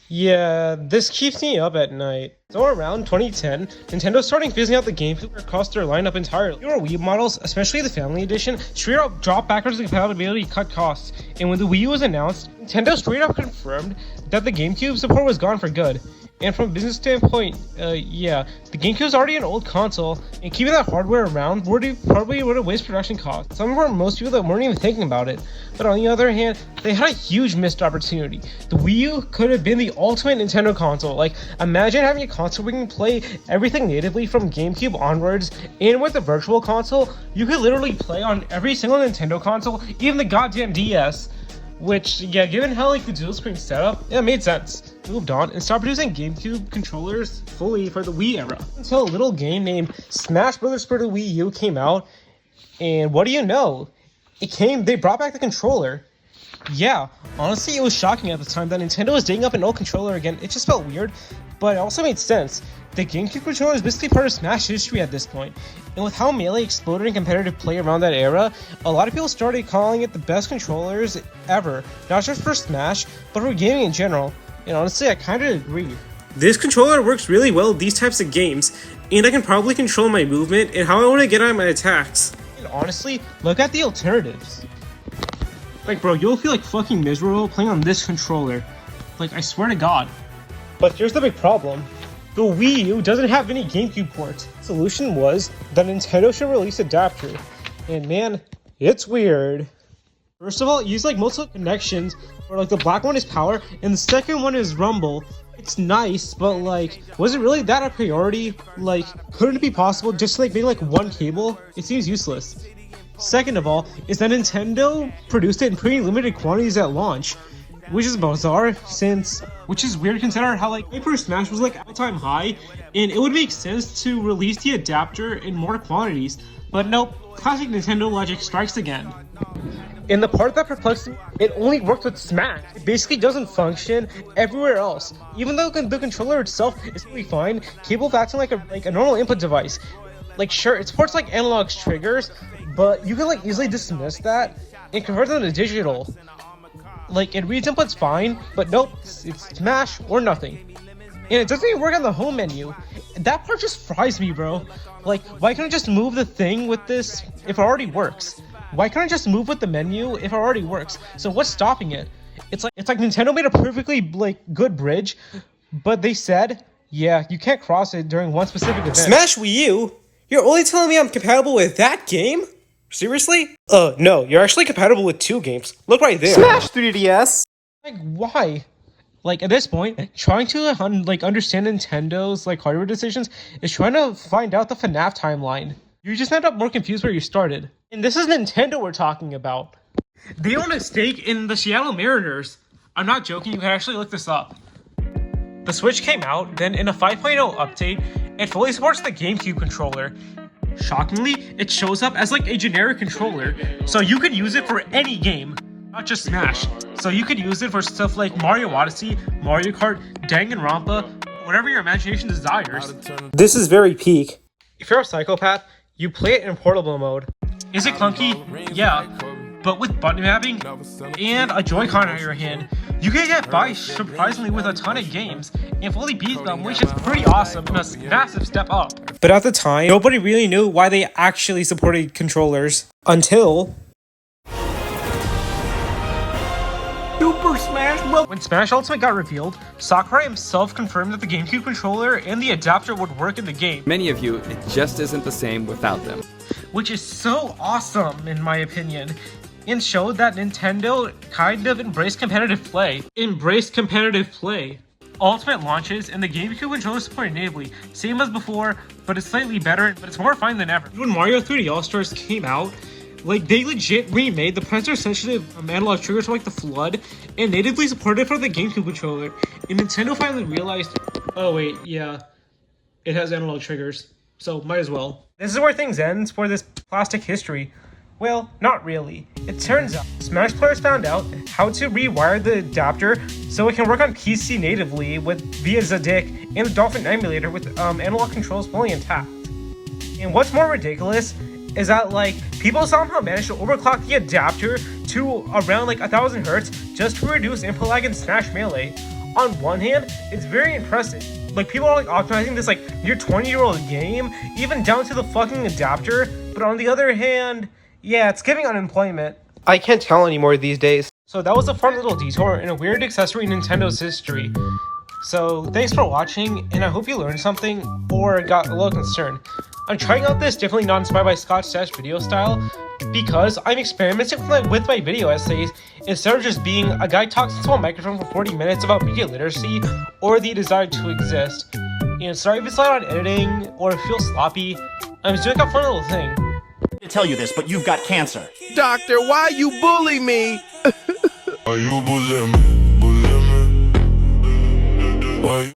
Yeah, this keeps me up at night. So around 2010, Nintendo starting phasing out the GameCube across their lineup entirely. Newer Wii models, especially the Family Edition, straight up dropped backwards compatibility to cut costs. And when the Wii U was announced, Nintendo straight up confirmed that the GameCube support was gone for good. And from a business standpoint, yeah, the GameCube's already an old console, and keeping that hardware around probably would have wasted production costs. Some for most people that weren't even thinking about it. But on the other hand, they had a huge missed opportunity. The Wii U could have been the ultimate Nintendo console. Like, imagine having a console where you can play everything natively from GameCube onwards, and with the Virtual Console, you could literally play on every single Nintendo console, even the goddamn DS. Which, yeah, given how like the dual screen setup, it made sense. Moved on and stopped producing GameCube controllers fully for the Wii era. Until a little game named Smash Bros. For the Wii U came out, and what do you know? They brought back the controller. Yeah, honestly, it was shocking at the time that Nintendo was digging up an old controller again. It just felt weird, but it also made sense. The GameCube controller is basically part of Smash history at this point, and with how Melee exploded in competitive play around that era, a lot of people started calling it the best controllers ever, not just for Smash, but for gaming in general, and honestly, I kinda agree. This controller works really well with these types of games, and I can probably control my movement and how I want to get on my attacks. And honestly, look at the alternatives. Like, bro, you'll feel like fucking miserable playing on this controller. Like, I swear to God. But here's the big problem. The Wii U doesn't have any GameCube ports. The solution was that Nintendo should release adapter. And man, it's weird. First of all, use like multiple connections, where like the black one is power, and the second one is rumble. It's nice, but like, was it really that a priority? Like, couldn't it be possible just to like make like one cable? It seems useless. Second of all, is that Nintendo produced it in pretty limited quantities at launch, which is bizarre which is weird considering how like Super Smash was like all-time high, and it would make sense to release the adapter in more quantities, but nope, classic Nintendo logic strikes again. And the part that perplexed me, it only worked with Smash. It basically doesn't function everywhere else. Even though the controller itself is really fine, capable of acting like a normal input device. Like, sure, it supports like analog triggers, but you can like easily dismiss that and convert them to digital. Like, it reads inputs fine, but nope, it's Smash or nothing. And it doesn't even work on the home menu. That part just fries me, bro. Like, why can't I just move the thing with this if it already works? Why can't I just move with the menu if it already works? So what's stopping it? It's like Nintendo made a perfectly like good bridge, but they said, yeah, you can't cross it during one specific event. Smash Wii U? You're only telling me I'm compatible with that game? Seriously? No, you're actually compatible with 2 games. Look right there. Smash 3DS! Like, why? Like, at this point, trying to understand Nintendo's like hardware decisions is trying to find out the FNAF timeline. You just end up more confused where you started. And this is Nintendo we're talking about. They own a stake in the Seattle Mariners. I'm not joking, you can actually look this up. The Switch came out, then in a 5.0 update, it fully supports the GameCube controller. Shockingly, it shows up as like a generic controller, so you could use it for any game, not just Smash. So you could use it for stuff like Mario Odyssey, Mario Kart, Danganronpa, whatever your imagination desires. This is very peak. If you're a psychopath, you play it in portable mode. Is it clunky? Yeah. But with button mapping and a Joy-Con in your hand, you can get by surprisingly with a ton of games and fully beat them, which is pretty awesome and a massive step up. But at the time, nobody really knew why they actually supported controllers until Super Smash Bros. When Smash Ultimate got revealed, Sakurai himself confirmed that the GameCube controller and the adapter would work in the game. Many of you, it just isn't the same without them. Which is so awesome, in my opinion, and showed that Nintendo kind of embraced competitive play. Ultimate launches, and the GameCube controller supported natively, same as before, but it's slightly better, but it's more fine than ever. When Mario 3D All-Stars came out, like, they legit remade the pressure-sensitive analog triggers for like the Flood, and natively supported it for the GameCube controller. And Nintendo finally realized, oh wait, yeah, it has analog triggers, so might as well. This is where things end for this plastic history. Well, not really. It turns out Smash players found out how to rewire the adapter so it can work on PC natively via ZDIC and the Dolphin emulator with analog controls fully intact. And what's more ridiculous is that like people somehow managed to overclock the adapter to around like 1000 Hz just to reduce input lag in Smash Melee. On one hand, it's very impressive. Like, people are like optimizing this like your 20-year-old game, even down to the fucking adapter. But on the other hand, yeah, it's giving unemployment. I can't tell anymore these days. So that was a fun little detour and a weird accessory in Nintendo's history. So thanks for watching, and I hope you learned something or got a little concerned. I'm trying out this definitely not inspired by Scott's Dash video style because I'm experimenting with my video essays instead of just being a guy talks into a microphone for 40 minutes about media literacy or the desire to exist. Sorry if it's loud on editing or it feels sloppy. I'm just doing a fun little thing. To tell you this, but you've got cancer. Doctor, why you bully me? Why you bully me? Bully me? Why?